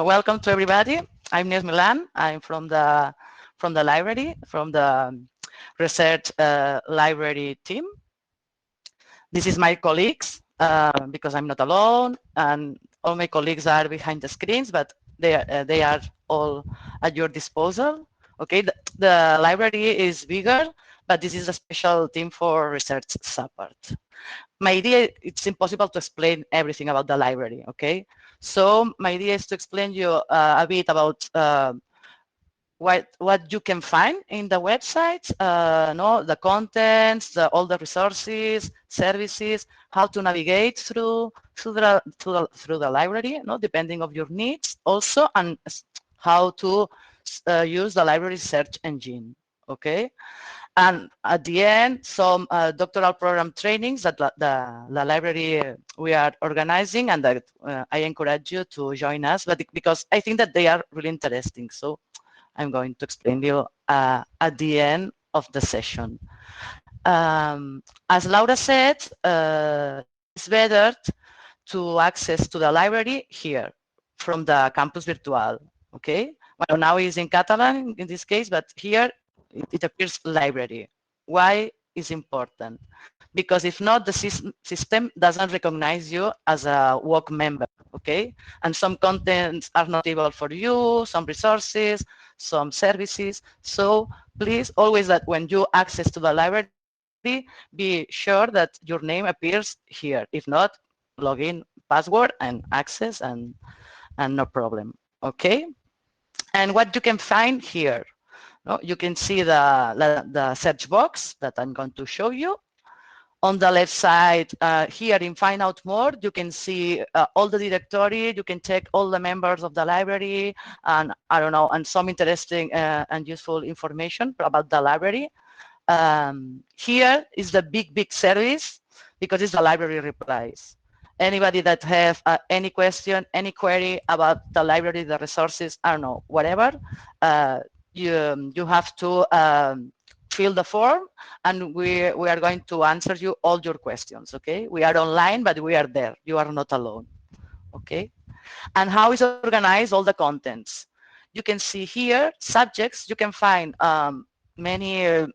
Welcome to everybody. I'm Neus Milán. I'm from the library, from the research library team. This is my colleagues because I'm not alone, and all my colleagues are behind the screens, but they are all at your disposal. Okay, the library is bigger, but this is a special team for research support. My idea, it's impossible to explain everything about the library, okay? So my idea is to explain you a bit about what you can find in the website, the contents, all the resources, services, how to navigate through the library, depending of your needs also, and how to use the library search engine, okay? And at the end, some doctoral program trainings that the library we are organizing, and that I encourage you to join us, but because I think that they are really interesting. So I'm going to explain you at the end of the session. As Laura said, it's better to access to the library here from the campus virtual, okay? Well, now it's in Catalan in this case, but here it appears library. Why is important? Because if not, the system doesn't recognize you as a UOC member, okay? And some contents are not able for you, some resources, some services. So please, always that when you access to the library, be sure that your name appears here. If not, login, password, and access, and no problem, okay? And what you can find here, you can see the search box that I'm going to show you. On the left side, here in Find Out More, you can see all the directory. You can check all the members of the library, and I don't know, and some interesting and useful information about the library. Here is the big service, because it's the library replies. Anybody that have any question, any query about the library, the resources, I don't know, whatever, you have to fill the form, and we are going to answer you all your questions, okay? We are online, but we are there. You are not alone, okay? And how is organized all the contents? You can see here, subjects, you can find many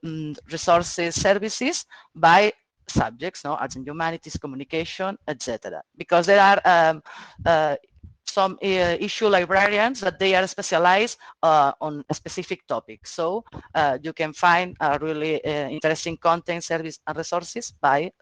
resources, services by subjects, arts and humanities, communication, etc. Because there are some issue librarians that they are specialized on a specific topic. So you can find really interesting content, service, and resources by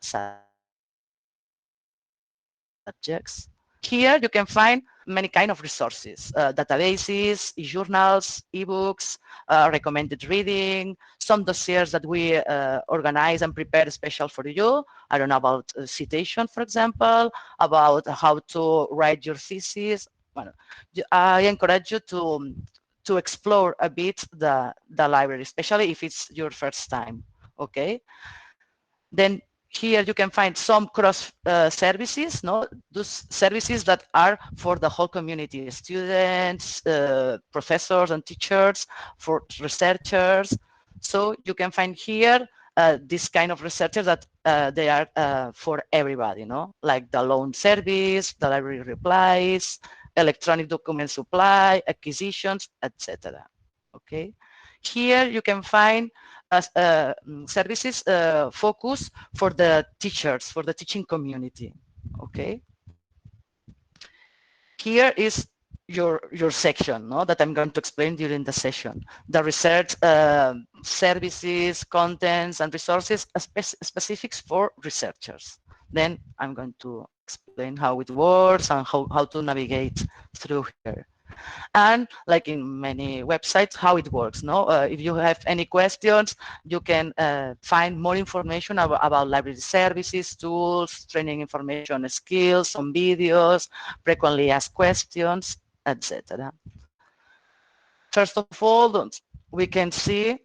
subjects. Here you can find many kind of resources, databases, e-journals, e-books, recommended reading, some dossiers that we organize and prepare special for you. I don't know, about citation, for example, about how to write your thesis. Well, I encourage you to explore a bit the library, especially if it's your first time, okay? Then here you can find some cross services, those services that are for the whole community, students, professors and teachers, for researchers. So you can find here this kind of researchers that they are for everybody, like the loan service, the library replies, electronic document supply, acquisitions, etc. Okay. Here you can find services focus for the teachers, for the teaching community, okay? Here is your section, that I'm going to explain during the session. The research services, contents, and resources specifics for researchers. Then I'm going to explain how it works and how to navigate through here. And like in many websites, how it works. If you have any questions, you can find more information about library services, tools, training information, skills, some videos, frequently asked questions, etc. First of all, we can see,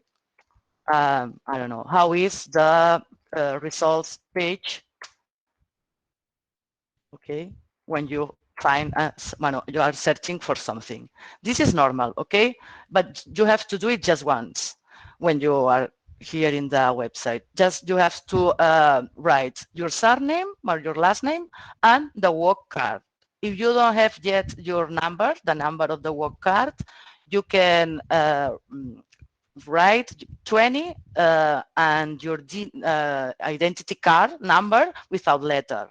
I don't know, how is the results page, okay, when you find, you are searching for something. This is normal, okay? But you have to do it just once when you are here in the website. Just you have to write your surname or your last name and the work card, if you don't have yet your number, the number of the work card, you can write 20 and your identity card number without letter.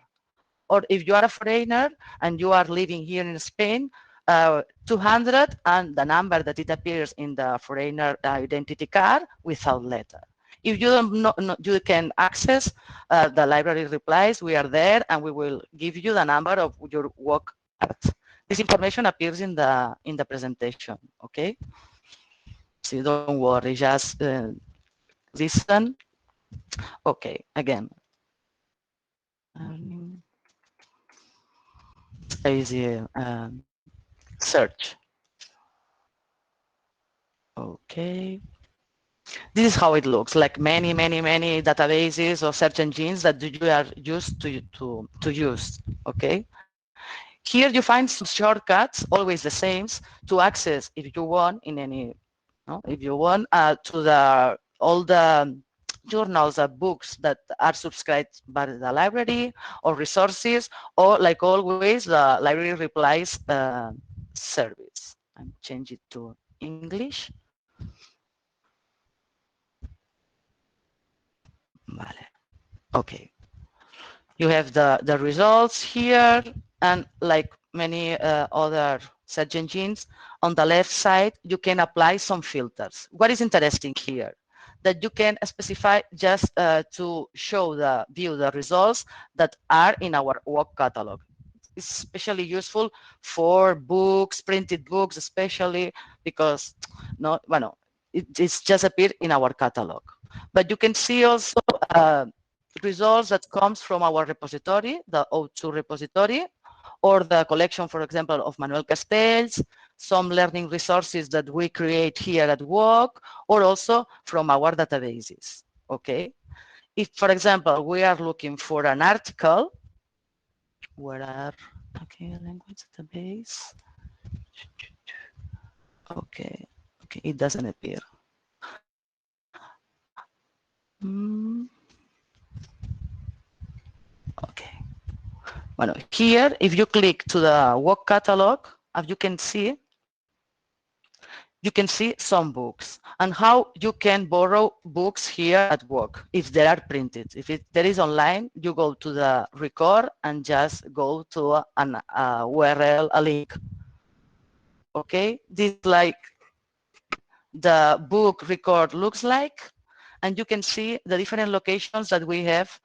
Or if you are a foreigner and you are living here in Spain, 200 and the number that it appears in the foreigner identity card without letter. If you don't know, you can access the library replies. We are there and we will give you the number of your work card. This information appears in the presentation, okay? So don't worry, just listen. Okay, again. Easy search. Okay. This is how it looks, like many databases or search engines that you are used to use, okay? Here you find some shortcuts, always the same, to access, if you want, in any, no? If you want, to all the journals or books that are subscribed by the library or resources, or like always, the library replies service. I'm changing it to English. Vale. Okay. You have the results here, and like many other search engines, on the left side, you can apply some filters. What is interesting here? That you can specify just to view the results that are in our work catalog. It's especially useful for books, printed books, especially because it's just appeared in our catalog. But you can see also results that comes from our repository, the O2 repository, or the collection, for example, of Manuel Castells, some learning resources that we create here at work, or also from our databases, okay? If, for example, we are looking for an article, where are, okay, language database, okay, it doesn't appear. Okay. Well, here, if you click to the work catalog, as you can see some books and how you can borrow books here at work if they are printed. If there is online, you go to the record and just go to an URL, a link. Okay, this is like the book record looks like, and you can see the different locations that we have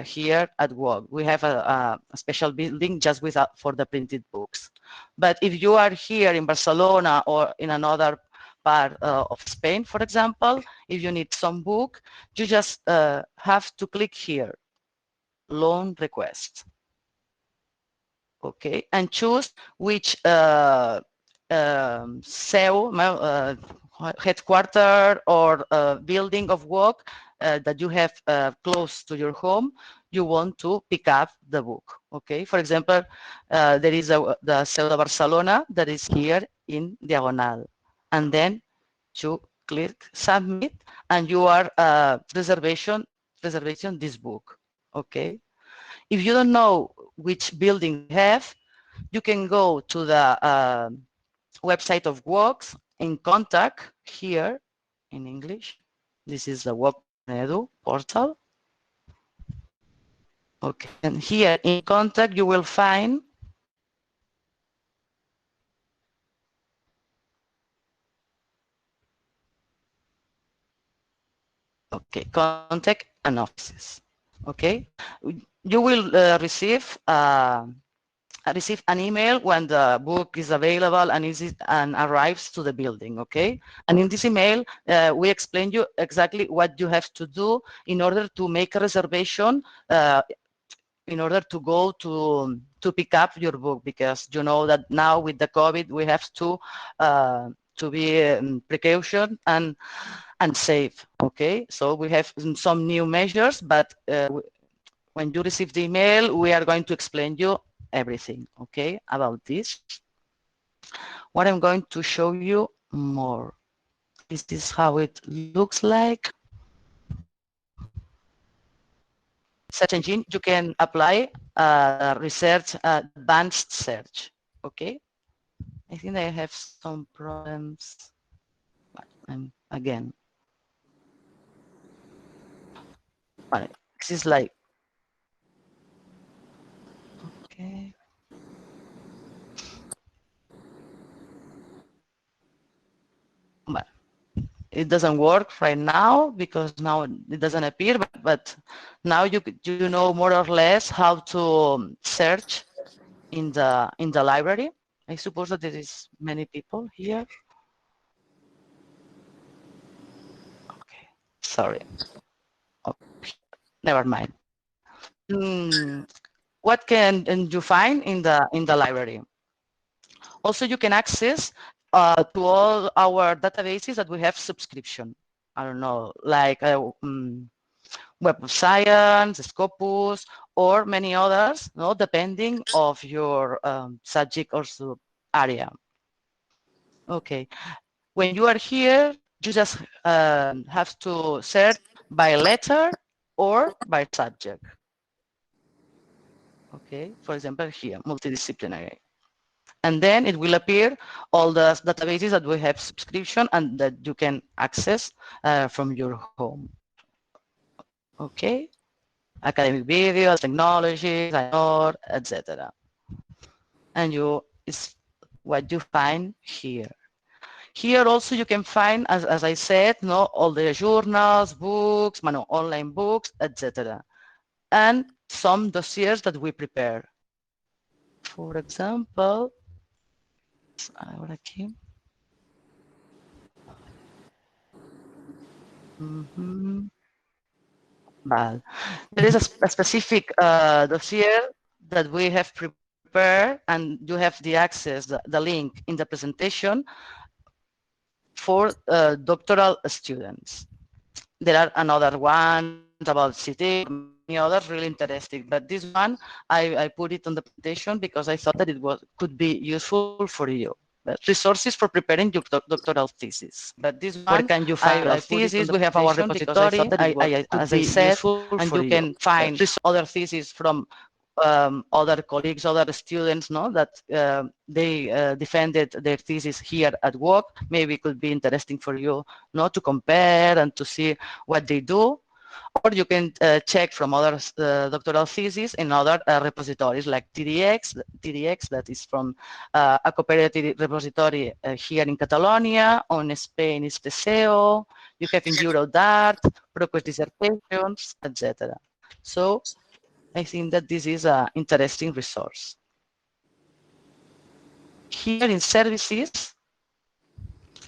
here at work. We have a special building just for the printed books. But if you are here in Barcelona or in another part of Spain, for example, if you need some book, you just have to click here, loan request. Okay, and choose which CEO, headquarter or building of work that you have close to your home, you want to pick up the book. Okay, for example, there is the CEO de Barcelona that is here in Diagonal, and then you click submit, and you are reservation this book. Okay, if you don't know which building you have, you can go to the website of Works in contact here in English. This is the Work.edu portal. Okay, and here in contact you will find contact and offices. Okay, you will receive an email when the book is available and arrives to the building, okay? And in this email, we explain you exactly what you have to do in order to make a reservation, in order to go to pick up your book, because you know that now with the COVID, we have to be precaution and safe, okay? So we have some new measures, but when you receive the email, we are going to explain you everything, okay, about this. What I'm going to show you more. This is how it looks like. search engine, you can apply research, advanced search. Okay. I think I have some problems. Again. Vale. This is like, okay. But it doesn't work right now because now it doesn't appear, but now you know more or less how to search in the library. I suppose that there is many people here. Okay, sorry. Okay. Never mind. What can you find in the library? Also, you can access to all our databases that we have subscription. I don't know, like Web of Science, Scopus, or many others, no, depending of your subject or sub area. Okay, when you are here, you just have to search by letter or by subject. Okay, for example, here, multidisciplinary. And then it will appear all the databases that we have subscription and that you can access from your home. Okay, academic videos, technologies, etc. And is what you find here. Here also you can find, as I said, all the journals, books, online books, etc. And some dossiers that we prepare. For example, ahora aquí. Well, there is a specific dossier that we have prepared, and you have the access, the link in the presentation for doctoral students. There are another ones about CT, many others really interesting, but this one I put it on the presentation because I thought that it could be useful for you. Resources for preparing your doctoral thesis. But this one, where can you find our thesis? We have our repository, as I said, and you can find other theses from other colleagues, other students, that they defended their thesis here at work. Maybe it could be interesting for you, to compare and to see what they do. Or you can check from other doctoral theses in other repositories like TDX, that is from a cooperative repository here in Catalonia. On Spain is TSEO. You have in Eurodart, ProQuest dissertations, etc. So I think that this is an interesting resource. Here in services,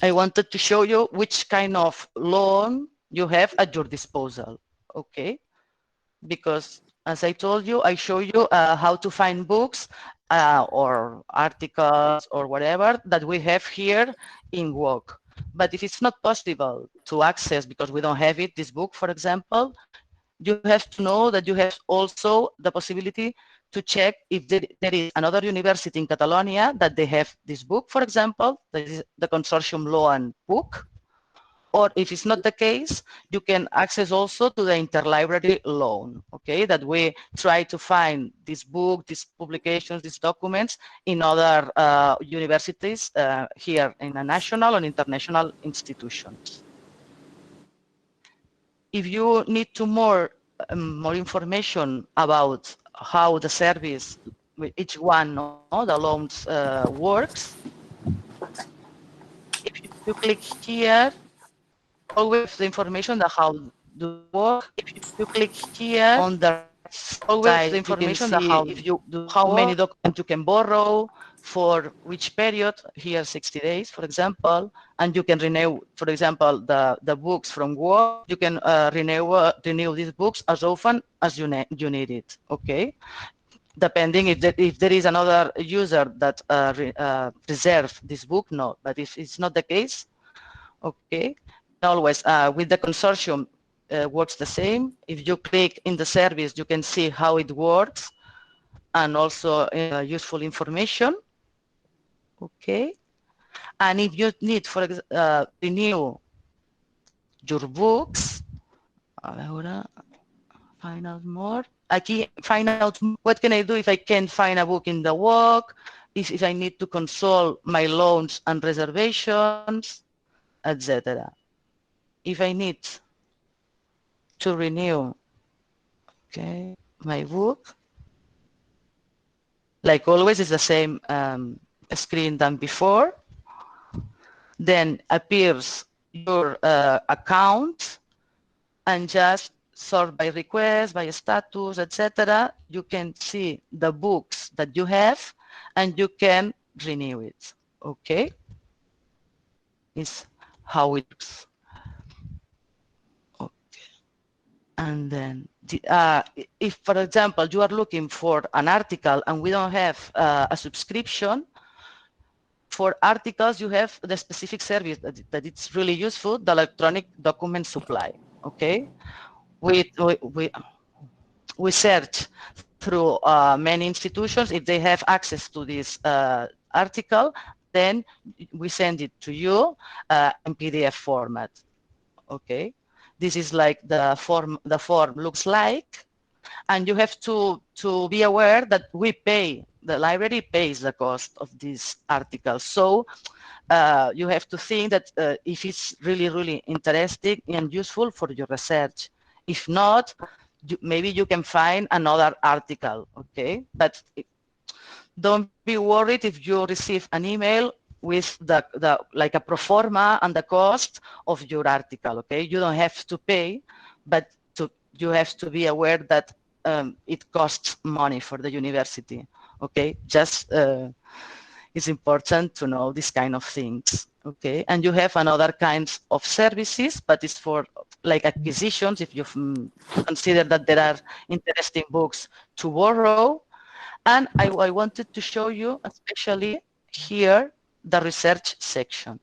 I wanted to show you which kind of loan you have at your disposal, okay? Because as I told you, I show you how to find books or articles or whatever that we have here in WOC. But if it's not possible to access because we don't have it, this book, for example, you have to know that you have also the possibility to check if there is another university in Catalonia that they have this book, for example, that is the consortium loan book. Or if it's not the case, you can access also to the interlibrary loan, okay? That we try to find this book, these publications, these documents in other universities here in a national and international institutions. If you need more information about how the service with each one, the loans works, if you click here, always the information that how do work. If you click here on the always the information that how if you do how many documents you can borrow for which period, here 60 days, for example, and you can renew, for example, the books from work. You can renew these books as often as you need it, okay? Depending if there is another user that reserve this book, no. But if it's not the case, okay, always with the consortium works the same. If you click in the service, you can see how it works and also useful information. Okay, and if you need, for example, renew your books, ahora find out more. Aquí, find out what can I do if I can't find a book in the walk, if I need to consult my loans and reservations, etc. If I need to renew, okay, my book, like always, it's the same screen than before. Then appears your account, and just sort by request, by status, etc. You can see the books that you have, and you can renew it. Okay, is how it looks. Okay, and then if, for example, you are looking for an article and we don't have a subscription. For articles, you have the specific service that it's really useful, the electronic document supply. Okay, we search through many institutions. If they have access to this article, then we send it to you in PDF format. Okay, this is like the form looks like, and you have to be aware that the library pays the cost of this article. So you have to think that if it's really interesting and useful for your research. If not, maybe you can find another article, okay? But don't be worried if you receive an email with the like a pro forma and the cost of your article, okay? You don't have to pay, but you have to be aware that it costs money for the university, okay? Just it's important to know these kind of things, okay? And you have another kinds of services, but it's for like acquisitions, if you consider that there are interesting books to borrow. And I wanted to show you, especially here, the research section.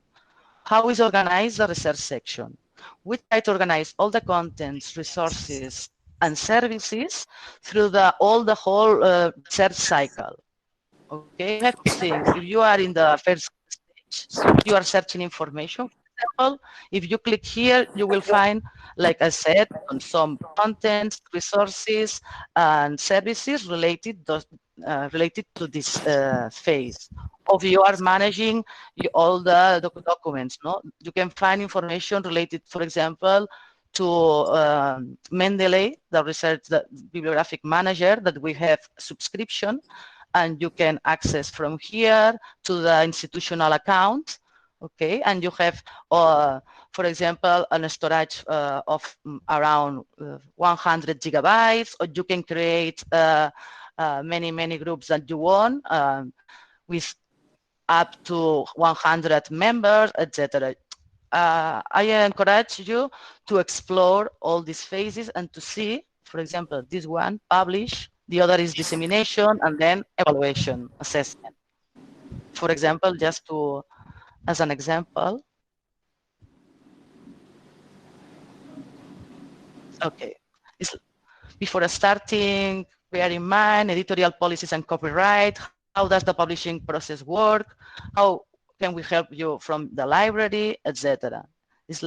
How is organized the research section? We try to organize all the contents, resources, and services through the whole research cycle. Okay, you have two things. If you are in the first stage, you are searching information. For example, if you click here, you will find, like I said, on some contents, resources, and services related to this phase. Or if you are managing all the documents, no, you can find information related, for example, to Mendeley, the bibliographic manager that we have subscription, and you can access from here to the institutional account, okay? And you have, for example, a storage of around 100 gigabytes, or you can create many groups that you want with up to 100 members, etc. I encourage you to explore all these phases and to see, for example, this one, publish, the other is dissemination, and then evaluation, assessment. For example, as an example, okay, before starting, bear in mind editorial policies and copyright. How does the publishing process work? How can we help you from the library, etc. It's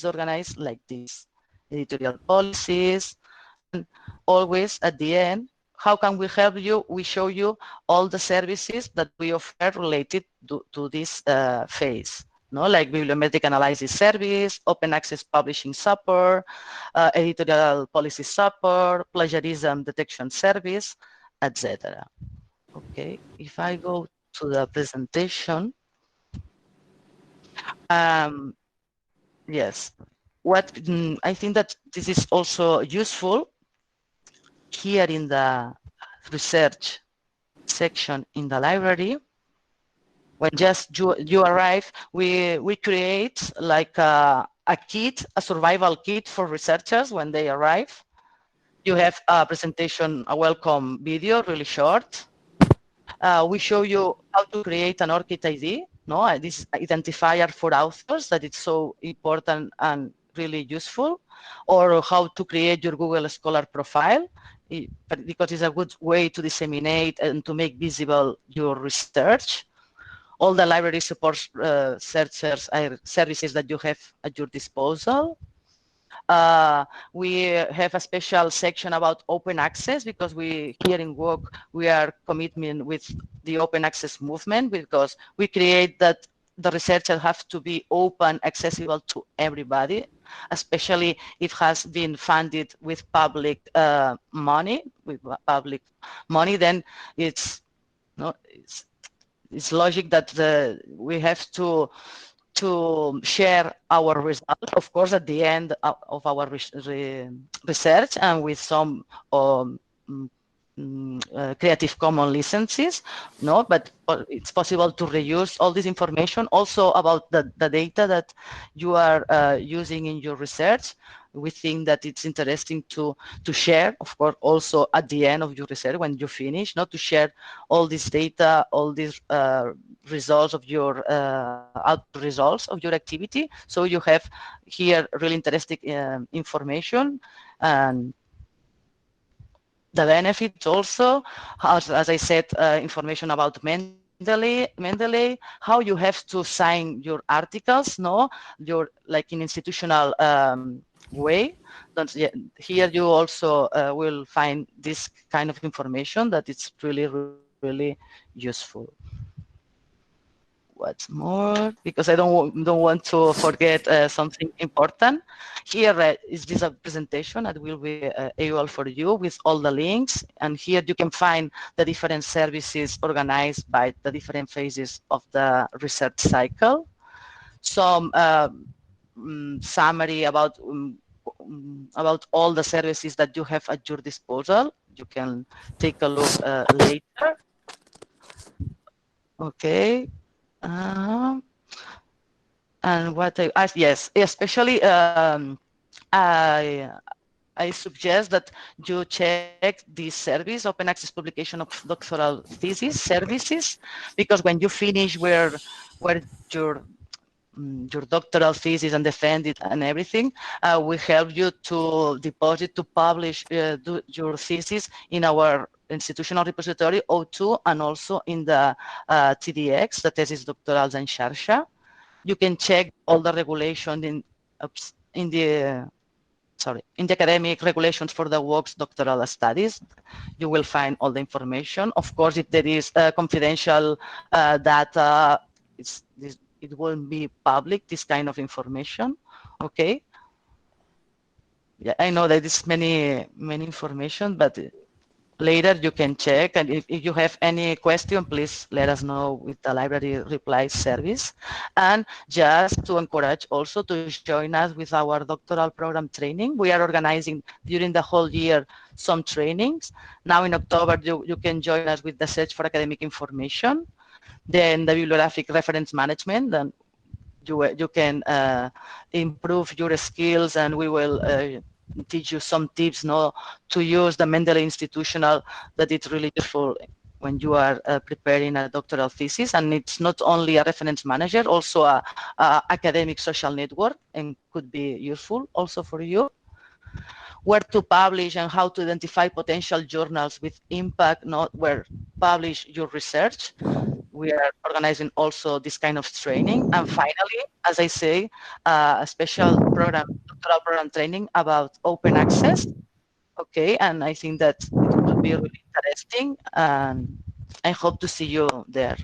organized like this: editorial policies, and always at the end, how can we help you? We show you all the services that we offer related to this phase. No, like bibliometric analysis service, open access publishing support, editorial policy support, plagiarism detection service, etc. Okay, if I go to the presentation, yes, I think that this is also useful here in the research section in the library. When just you arrive, we create like a kit, a survival kit for researchers when they arrive. You have a presentation, a welcome video, really short. We show you how to create an ORCID ID, no, this identifier for authors that it's so important and really useful, or how to create your Google Scholar profile, because it's a good way to disseminate and to make visible your research. All the library support services that you have at your disposal. We have a special section about open access because we here in work we are commitment with the open access movement because we create that the researcher have to be open, accessible to everybody, especially if it has been funded with public money, then no, it's logic that we have to share our results, of course, at the end of our research and with some Creative Commons licenses, no, but it's possible to reuse all this information also about the data that you are using in your research. We think that it's interesting to share, of course, also at the end of your research when you finish, not to share all this data, all these results of your results of your activity. So you have here really interesting information and the benefits also, as I said, information about Mendeley, how you have to sign your articles, no, your like in institutional way. Here you also will find this kind of information that it's really useful. What's more, because I don't want to forget something important. Here is this presentation that will be able for you with all the links, and here you can find the different services organized by the different phases of the research cycle. Some summary about all the services that you have at your disposal. You can take a look later. Okay. And what yes, especially I suggest that you check this service, open access publication of doctoral thesis services, because when you finish where your your doctoral thesis and defend it and everything, we help you to deposit, to publish your thesis in our institutional repository O2 and also in the TDX, the Thesis Doctorals en Xarxa. You can check all the regulation in the academic regulations for the works doctoral studies. You will find all the information. Of course, if there is confidential data, it won't be public, this kind of information. Okay. Yeah, I know that it's many information, but later you can check, and if you have any question, please let us know with the library reply service. And just to encourage also to join us with our doctoral program training. We are organizing during the whole year some trainings. Now in October you can join us with the search for academic information, then the bibliographic reference management, then you can improve your skills, and we will teach you some tips to use the Mendeley Institutional, that it's really useful when you are preparing a doctoral thesis. And it's not only a reference manager, also a academic social network, and could be useful also for you. Where to publish and how to identify potential journals with impact, not where publish your research. We are organizing also this kind of training. And finally, as I say, a special program, doctoral program training about open access. Okay, and I think that it will be really interesting, and I hope to see you there.